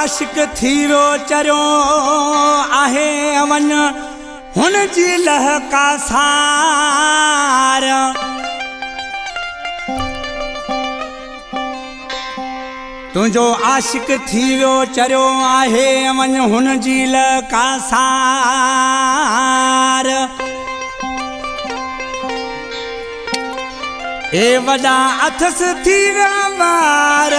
आशिक थीरो चरियो आहे वन हुन जी लहका सार तुझो आशिक थीरो चरियो आहे वन हुन जी लहका सार ए वॾा अथस थीरा वार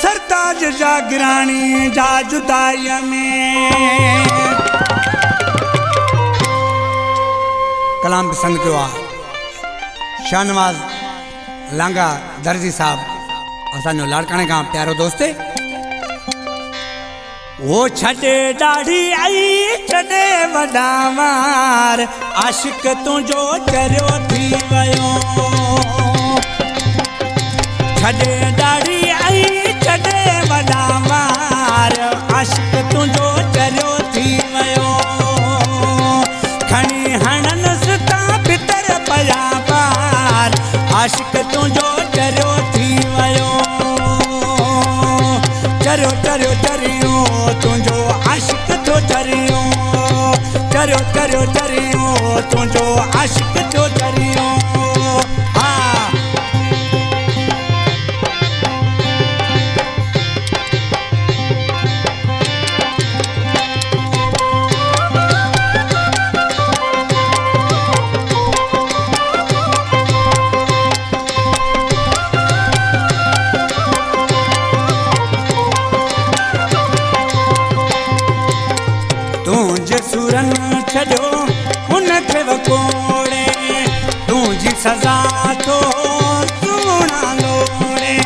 सरताज जागराणी जा जुदाईअ में कलाम पसंद कयो आहे शाहनवाज़ लांगा दर्जी साहब असांजो लाड़काणे खां प्यारो दोस्त वो छॾे ॾाढी आई छॾे वॾा वार आशिक तुंहिंजो चरियो थी वियो छॾे ॾाढी आई छॾे वॾा वार आशिक तुंहिंजो चरियो थी वियो खणी हणनसि तां भितर पिया पार आशिक तुंहिंजो चरियो थी वियो चरियो चरियो चरियो तुंहिंजो आशिक थो चरियो चरियो चरियो चरियो तुंहिंजो आशिक थो चरियो सुरन छॾियो हुनखे वकोड़े तुंहिंजी सज़ा थो सुहिणा लोड़े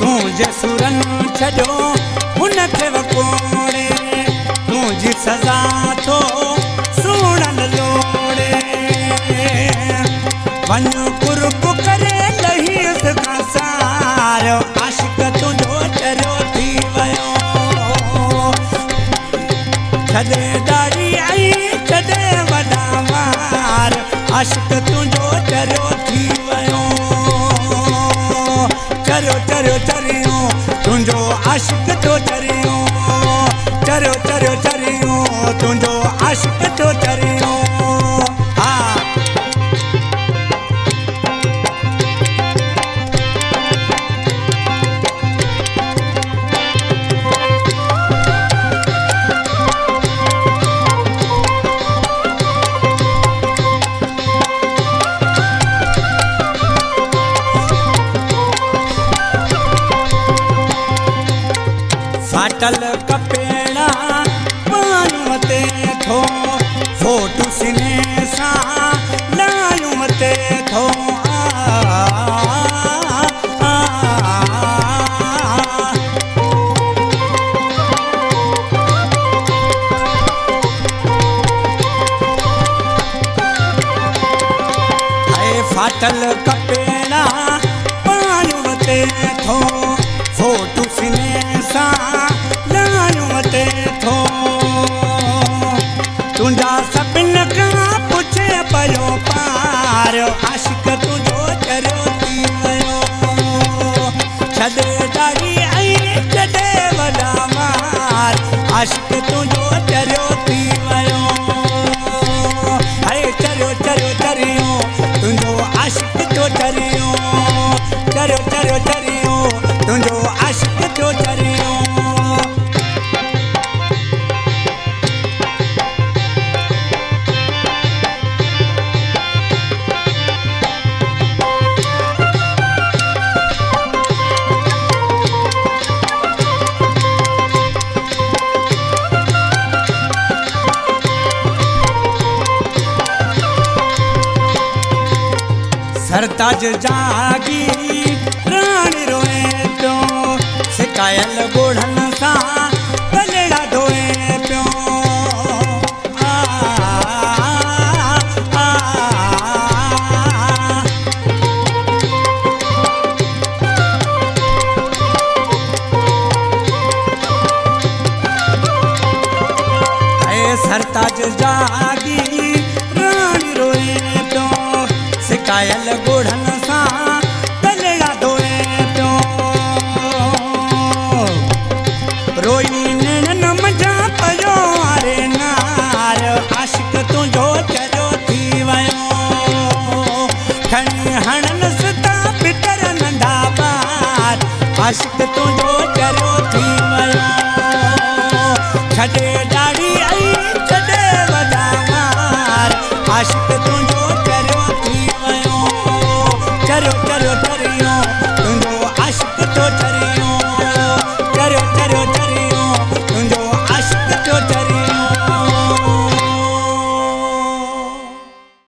तुंहिंजे सुरन छॾियो हुनखे वकोड़े तुंहिंजी सज़ा थो सुहिणन लोड़े वञ कुर्ब करे लहीसि खां सार आशिक तुंहिंजो चरियो थी वियो छॾे ॾाढी आई छॾे वॾा वार आशिक तुंहिंजो चरियो थी वियो चरियो चरियो चरियो तुंहिंजो आशिक थो चरियो चरियो चरियो चरियो तुंहिंजो आशिक थो चरियो फाटल कपेड़ा माण्हूअ ते थो फोटू सीने सां लायूं ते थो फाटल कपेड़ा माण्हूअ ते थो फोटू सीने सां लायूं ते थो तुंहिंजा सभिनि खां पुछे पियो पार आशिक तुंहिंजो चरियो थी वियो छॾे ॾाढी आई छॾे वॾा वार आशिक तुंहिंजो चरियो थी वियो अरे चरियो चरियो चरियो तुंहिंजो आशिक थो चरियो चरियो चरियो चरियो तुंहिंजो आशिक थो चरियो सरताज जागी राणी रोए पियो सिकायल ॻोढ़नि सां गलेड़ा धोए पियो आशिक तुंहिंजो चरियो थी वियो छॾे